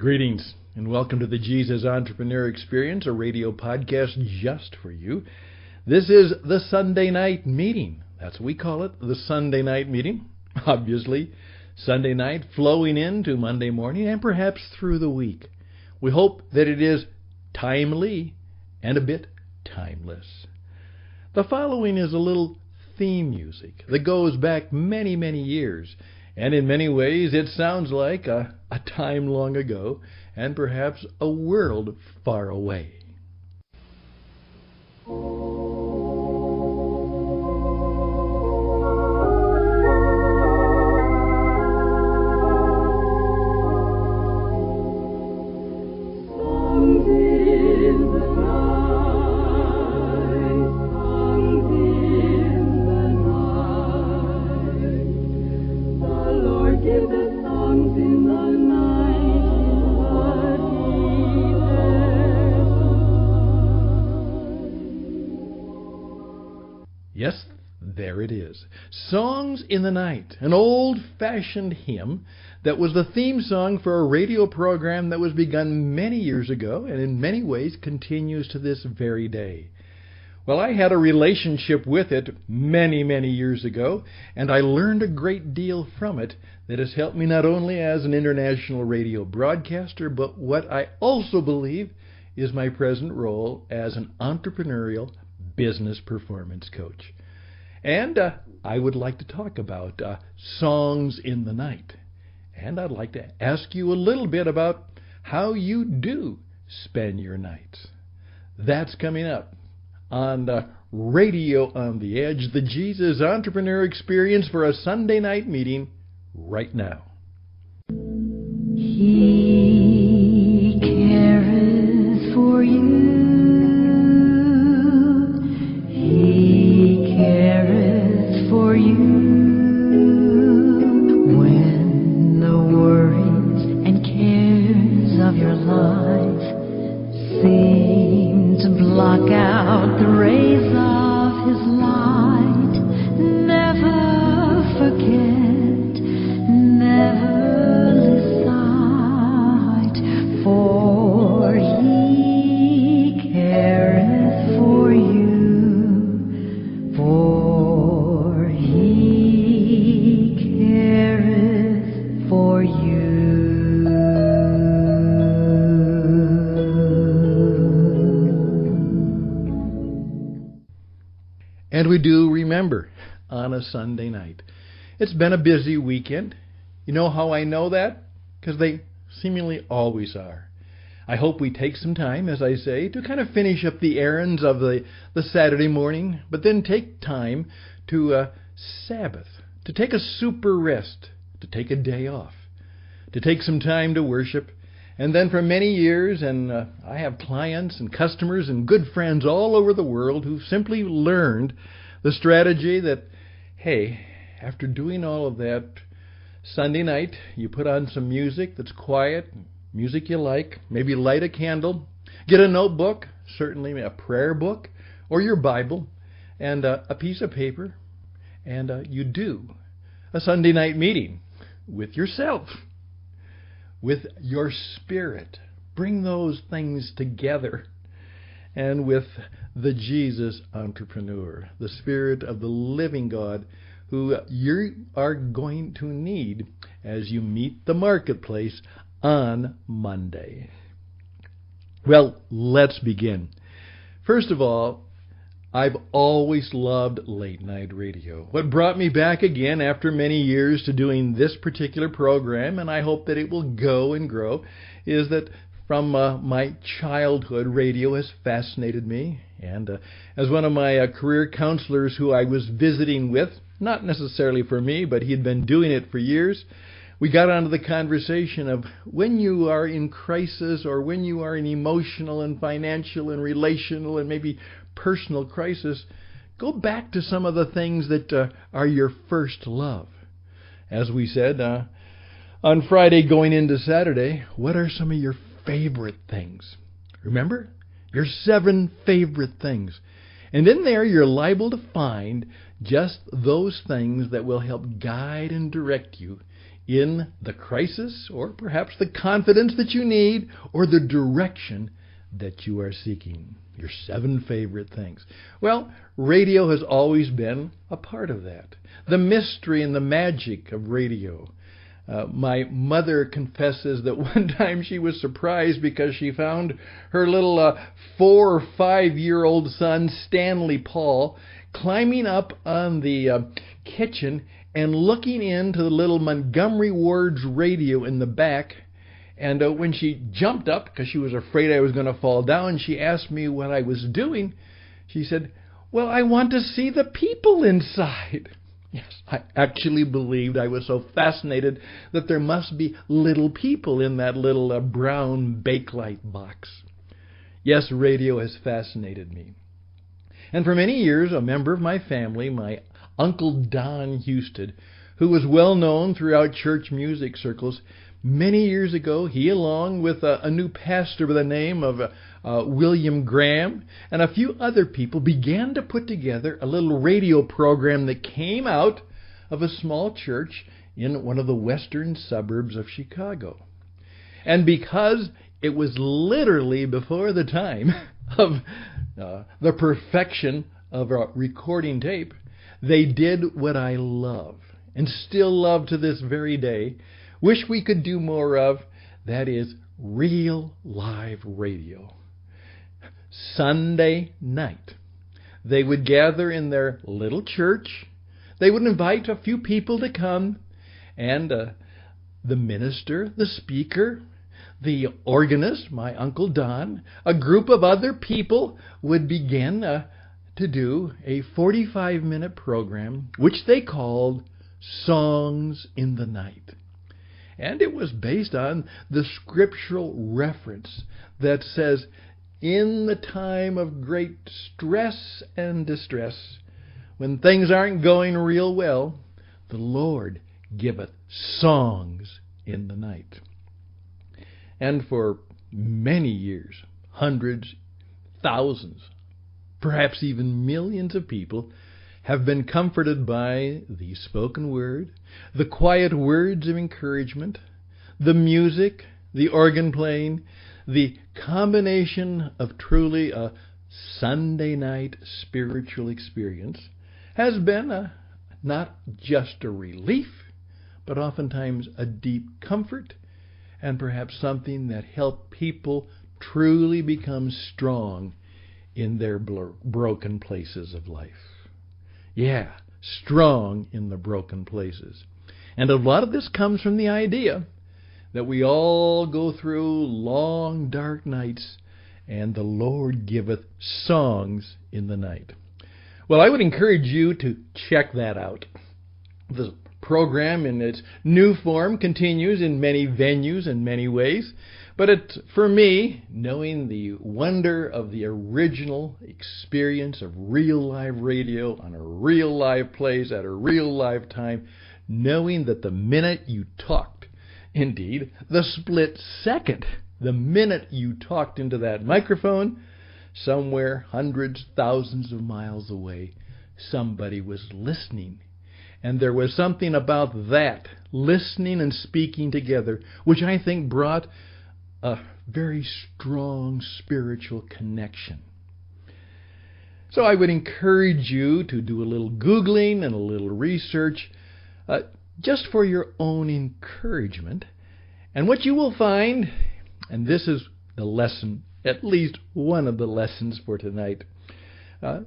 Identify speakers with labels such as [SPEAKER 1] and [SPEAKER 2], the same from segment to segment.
[SPEAKER 1] Greetings and welcome to the Jesus Entrepreneur Experience, a radio podcast just for you. This is the Sunday night meeting. That's what we call it, the Sunday night meeting. Obviously, Sunday night flowing into Monday morning and perhaps through the week. We hope that it is timely and a bit timeless. The following is a little theme music that goes back many, many years. And in many ways, it sounds like a time long ago and perhaps a world far away. Yes, there it is. Songs in the Night, an old-fashioned hymn that was the theme song for a radio program that was begun many years ago and in many ways continues to this very day. Well, I had a relationship with it many, many years ago, and I learned a great deal from it that has helped me not only as an international radio broadcaster, but what I also believe is my present role as an entrepreneurial business performance coach. And I would like to talk about songs in the night. And I'd like to ask you a little bit about how you do spend your nights. That's coming up on Radio on the Edge, the Jesus Entrepreneur Experience for a Sunday night meeting right now.
[SPEAKER 2] He careth for you. He careth for you when the worries and cares of your life seem to block out the rays of His light. Never forget, never lose sight, for He careth for you. For He careth for you.
[SPEAKER 1] And we do remember on a Sunday night. It's been a busy weekend. You know how I know that? Because they seemingly always are. I hope we take some time, as I say, to kind of finish up the errands of the Saturday morning, but then take time to Sabbath, to take a super rest, to take a day off, to take some time to worship. And then for many years, and I have clients and customers and good friends all over the world who've simply learned the strategy that, hey, after doing all of that, Sunday night, you put on some music that's quiet, music you like, maybe light a candle, get a notebook, certainly a prayer book, or your Bible, and a piece of paper, and you do a Sunday night meeting with yourself, with your spirit. Bring those things together. And with the Jesus Entrepreneur, the Spirit of the living God, who you are going to need as you meet the marketplace on Monday. Well, let's begin. First of all, I've always loved late night radio. What brought me back again after many years to doing this particular program, and I hope that it will go and grow, is that from my childhood, radio has fascinated me. And as one of my career counselors who I was visiting with, not necessarily for me, but he'd been doing it for years, we got onto the conversation of when you are in crisis or when you are in emotional and financial and relational and maybe personal crisis, go back to some of the things that are your first love. As we said on Friday going into Saturday, what are some of your favorite things? Remember? Your 7 favorite things. And in there you're liable to find just those things that will help guide and direct you in the crisis, or perhaps the confidence that you need, or the direction that you are seeking. Your 7 favorite things. Well, radio has always been a part of that. The mystery and the magic of radio. My mother confesses that one time she was surprised because she found her little 4 or 5-year-old son, Stanley Paul, climbing up on the kitchen and looking into the little Montgomery Ward's radio in the back. And when she jumped up, because she was afraid I was going to fall down, she asked me what I was doing. She said, "Well, I want to see the people inside." Yes, I actually believed, I was so fascinated, that there must be little people in that little brown Bakelite box. Yes, radio has fascinated me. And for many years, a member of my family, my Uncle Don Houston, who was well known throughout church music circles, many years ago, he, along with a new pastor by the name of William Graham and a few other people, began to put together a little radio program that came out of a small church in one of the western suburbs of Chicago. And because it was literally before the time of the perfection of a recording tape, they did what I love and still love to this very day, wish we could do more of, that is real live radio. Sunday night, they would gather in their little church. They would invite a few people to come, and the minister, the speaker, the organist, my Uncle Don, a group of other people would begin to do a 45-minute program, which they called Songs in the Night. And it was based on the scriptural reference that says, in the time of great stress and distress, when things aren't going real well, the Lord giveth songs in the night. And for many years, hundreds, thousands, perhaps even millions of people have been comforted by the spoken word, the quiet words of encouragement, the music, the organ playing, the combination of truly a Sunday night spiritual experience has been not just a relief, but oftentimes a deep comfort, and perhaps something that helped people truly become strong in their broken places of life. Yeah, strong in the broken places. And a lot of this comes from the idea that we all go through long, dark nights, and the Lord giveth songs in the night. Well, I would encourage you to check that out. The program in its new form continues in many venues and many ways, but it's, for me, knowing the wonder of the original experience of real live radio on a real live place at a real live time, knowing that the minute you talked, indeed, the split second, the minute you talked into that microphone, somewhere hundreds, thousands of miles away, somebody was listening. And there was something about that, listening and speaking together, which I think brought a very strong spiritual connection. So I would encourage you to do a little Googling and a little research, just for your own encouragement. And what you will find, and this is the lesson, at least one of the lessons for tonight, the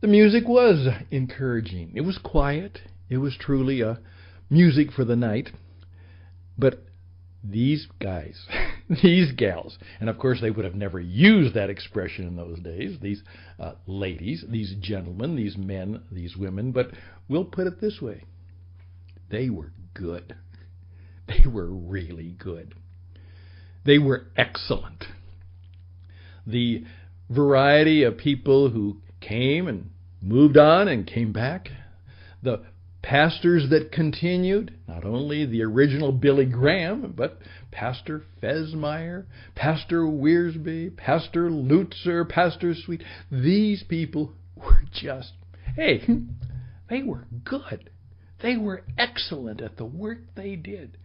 [SPEAKER 1] music was encouraging. It was quiet. It was truly a music for the night. But these guys, these gals, and of course they would have never used that expression in those days, these ladies, these gentlemen, these men, these women, but we'll put it this way. They were good. They were really good. They were excellent. The variety of people who came and moved on and came back, the pastors that continued, not only the original Billy Graham, but Pastor Fesmeyer, Pastor Wiersbe, Pastor Lutzer, Pastor Sweet. These people were just, hey, they were good. They were excellent at the work they did.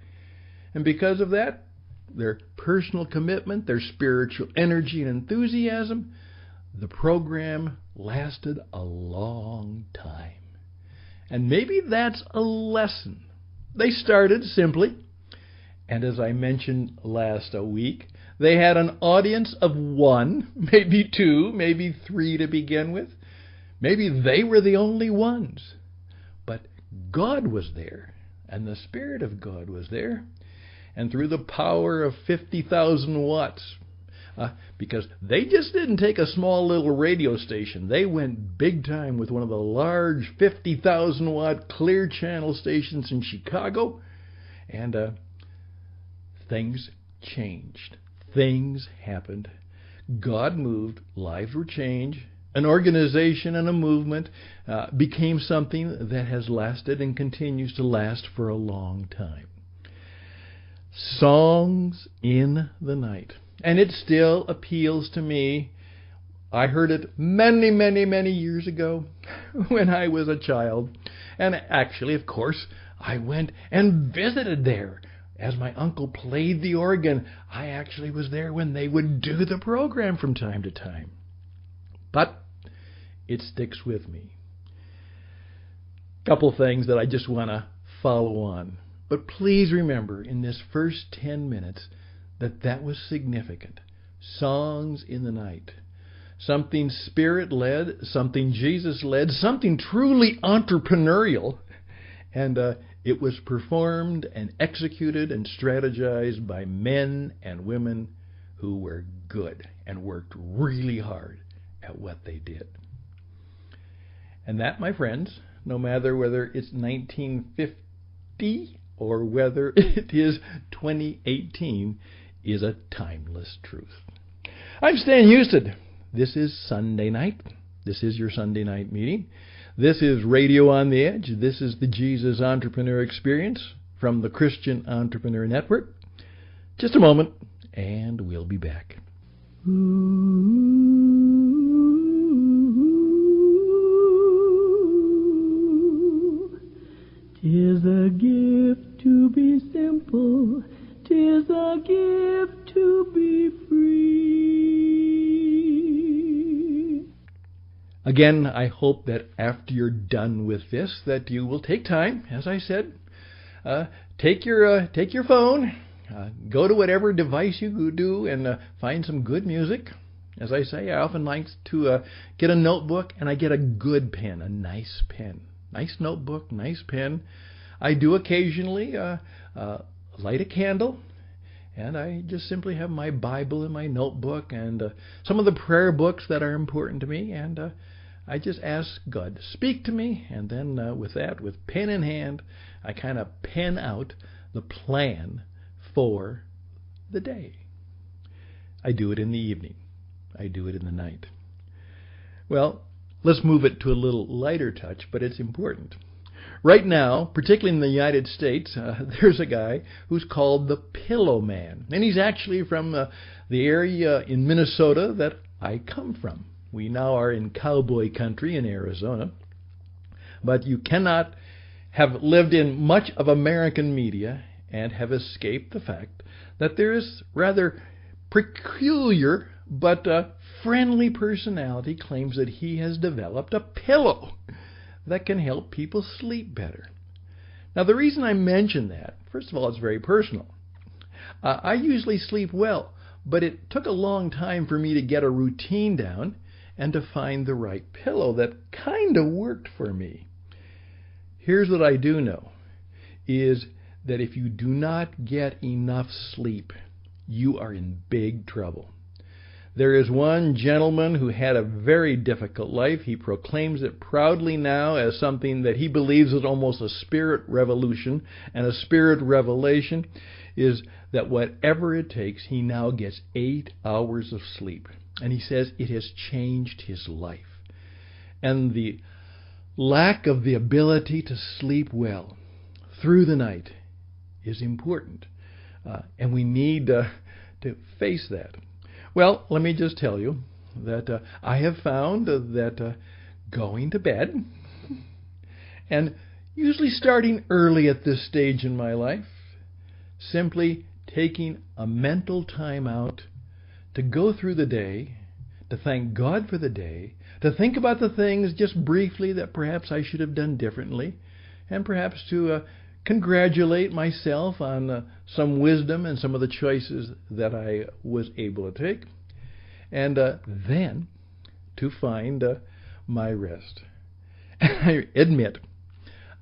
[SPEAKER 1] And because of that, their personal commitment, their spiritual energy and enthusiasm, the program lasted a long time. And maybe that's a lesson. They started simply, and as I mentioned last week, they had an audience of 1, maybe 2, maybe 3 to begin with. Maybe they were the only ones. But God was there, and the Spirit of God was there. And through the power of 50,000 watts, because they just didn't take a small little radio station. They went big time with one of the large 50,000 watt clear channel stations in Chicago. And things changed. Things happened. God moved. Lives were changed. An organization and a movement became something that has lasted and continues to last for a long time. Songs in the night. And it still appeals to me. I heard it many, many, many years ago when I was a child. And actually, of course, I went and visited there. As my uncle played the organ, I actually was there when they would do the program from time to time. But it sticks with me. Couple things that I just want to follow on. But please remember, in this first 10 minutes, that was significant. Songs in the night. Something Spirit-led, something Jesus-led, something truly entrepreneurial. And it was performed and executed and strategized by men and women who were good and worked really hard at what they did. And that, my friends, no matter whether it's 1950 or whether it is 2018, is a timeless truth. I'm Stan Houston. This is Sunday night. This is your Sunday night meeting. This is Radio on the Edge. This is the Jesus Entrepreneur Experience from the Christian Entrepreneur Network. Just a moment, and we'll be back.
[SPEAKER 2] Tis a gift to be simple, 'tis a gift to be free.
[SPEAKER 1] Again, I hope that after you're done with this, that you will take time, as I said, take your phone, go to whatever device you do, and find some good music. As I say, I often like to get a notebook, and I get a good pen, a nice pen. Nice notebook, nice pen. I do occasionally light a candle, and I just simply have my Bible in my notebook and some of the prayer books that are important to me, and I just ask God to speak to me, and then with pen in hand, I kind of pen out the plan for the day. I do it in the evening. I do it in the night. Well, let's move it to a little lighter touch, but it's important. Right now, particularly in the United States, there's a guy who's called the Pillow Man. And he's actually from the area in Minnesota that I come from. We now are in cowboy country in Arizona. But you cannot have lived in much of American media and have escaped the fact that there is rather peculiar but friendly personality claims that he has developed a pillow that can help people sleep better. Now, the reason I mention that, first of all, it's very personal. I usually sleep well, but it took a long time for me to get a routine down and to find the right pillow that kind of worked for me. Here's what I do know, is that if you do not get enough sleep, you are in big trouble. There is one gentleman who had a very difficult life. He proclaims it proudly now as something that he believes is almost a spirit revolution, and a spirit revelation is that whatever it takes, he now gets 8 hours of sleep. And he says it has changed his life. And the lack of the ability to sleep well through the night is important. And we need to face that. Well, let me just tell you that I have found that going to bed and usually starting early at this stage in my life, simply taking a mental time out to go through the day, to thank God for the day, to think about the things just briefly that perhaps I should have done differently, and perhaps to congratulate myself on some wisdom and some of the choices that I was able to take, and then to find my rest. I admit,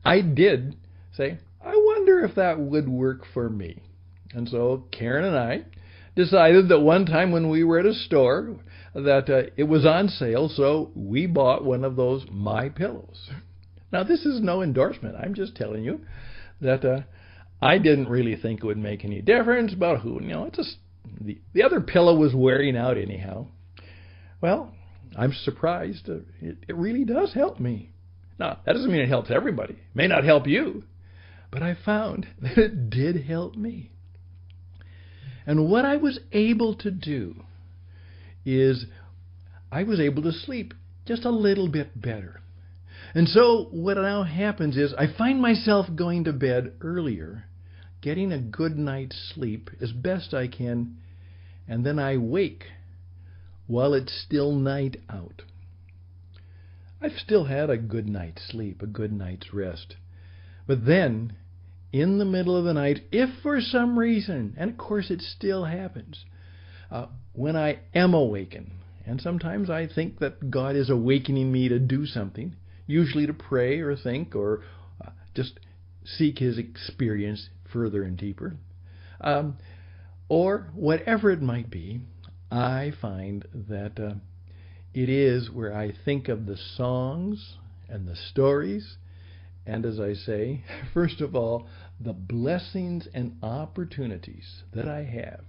[SPEAKER 1] I did say, I wonder if that would work for me. And so Karen and I decided that one time when we were at a store that it was on sale, so we bought one of those My Pillows. Now, this is no endorsement. I'm just telling you that I didn't really think it would make any difference about who. It's just the other pillow was wearing out anyhow. Well, I'm surprised. It really does help me. Now, that doesn't mean it helps everybody. It may not help you, but I found that it did help me. And what I was able to do is I was able to sleep just a little bit better. And so what now happens is I find myself going to bed earlier, getting a good night's sleep as best I can, and then I wake while it's still night out. I've still had a good night's sleep, a good night's rest. But then, in the middle of the night, if for some reason, and of course it still happens, when I am awakened, and sometimes I think that God is awakening me to do something, usually to pray or think or just seek His experience further and deeper, or whatever it might be, I find that it is where I think of the songs and the stories, and as I say, first of all, the blessings and opportunities that I have,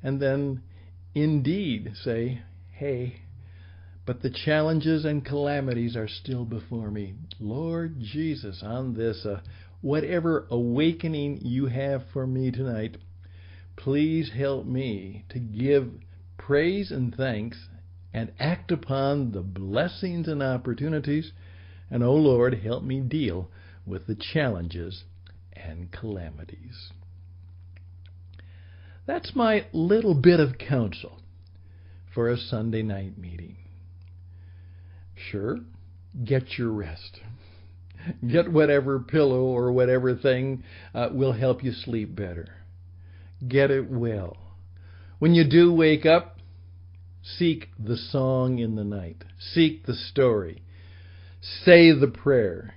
[SPEAKER 1] and then indeed say, hey, but the challenges and calamities are still before me. Lord Jesus, on this, whatever awakening you have for me tonight, please help me to give praise and thanks and act upon the blessings and opportunities. And, oh Lord, help me deal with the challenges and calamities. That's my little bit of counsel for a Sunday night meeting. Sure, get your rest. Get whatever pillow or whatever thing will help you sleep better. Get it well. When you do wake up, seek the song in the night. Seek the story. Say the prayer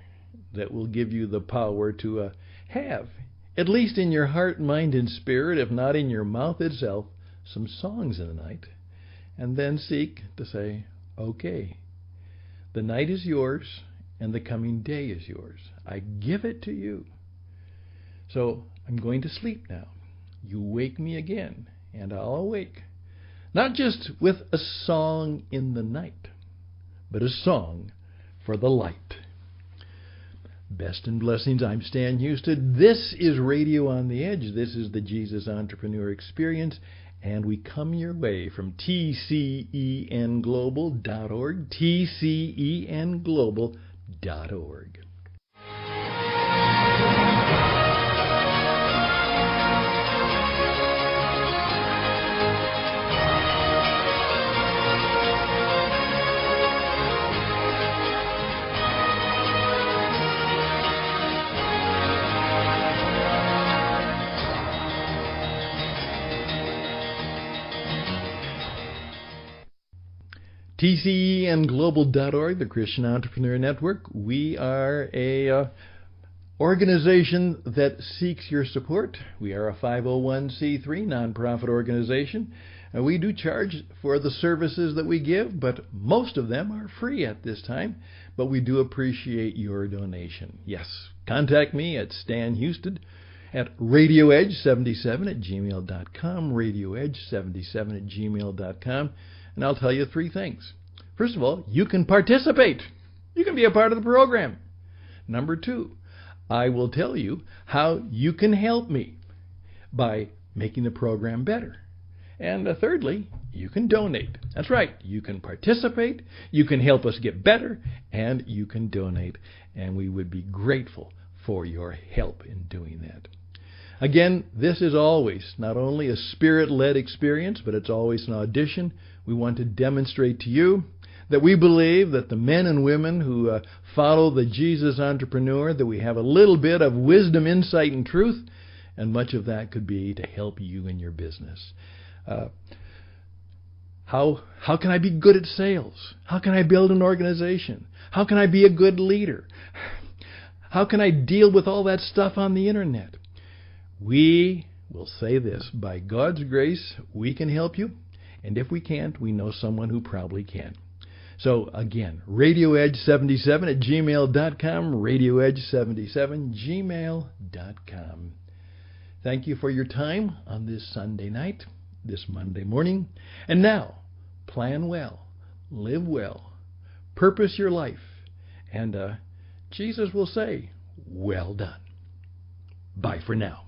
[SPEAKER 1] that will give you the power to have, at least in your heart, mind, and spirit, if not in your mouth itself, some songs in the night. And then seek to say, okay, the night is yours and the coming day is yours. I give it to you. So I'm going to sleep now. You wake me again, and I'll awake. Not just with a song in the night, but a song for the light. Best and blessings, I'm Stan Houston. This is Radio on the Edge. This is the Jesus Entrepreneur Experience, and we come your way from tcenglobal.org, tcenglobal.org. tcenglobal.org, the Christian Entrepreneur Network. We are a organization that seeks your support. We are a 501c3 nonprofit organization. We do charge for the services that we give, but most of them are free at this time. But we do appreciate your donation. Yes, contact me at Stan Houston at radioedge77@gmail.com, radioedge77@gmail.com. And I'll tell you three things. First of all, you can participate. You can be a part of the program. Number two, I will tell you how you can help me by making the program better. And thirdly, you can donate. That's right. You can participate, you can help us get better, and you can donate. And we would be grateful for your help in doing that. Again, this is always not only a Spirit-led experience, but it's always an audition. We want to demonstrate to you that we believe that the men and women who follow the Jesus entrepreneur, that we have a little bit of wisdom, insight, and truth, and much of that could be to help you in your business. How can I be good at sales? How can I build an organization? How can I be a good leader? How can I deal with all that stuff on the internet? We will say this: by God's grace, we can help you. And if we can't, we know someone who probably can. So again, radioedge77@gmail.com, radioedge77@gmail.com. Thank you for your time on this Sunday night, this Monday morning. And now, plan well, live well, purpose your life, and Jesus will say, well done. Bye for now.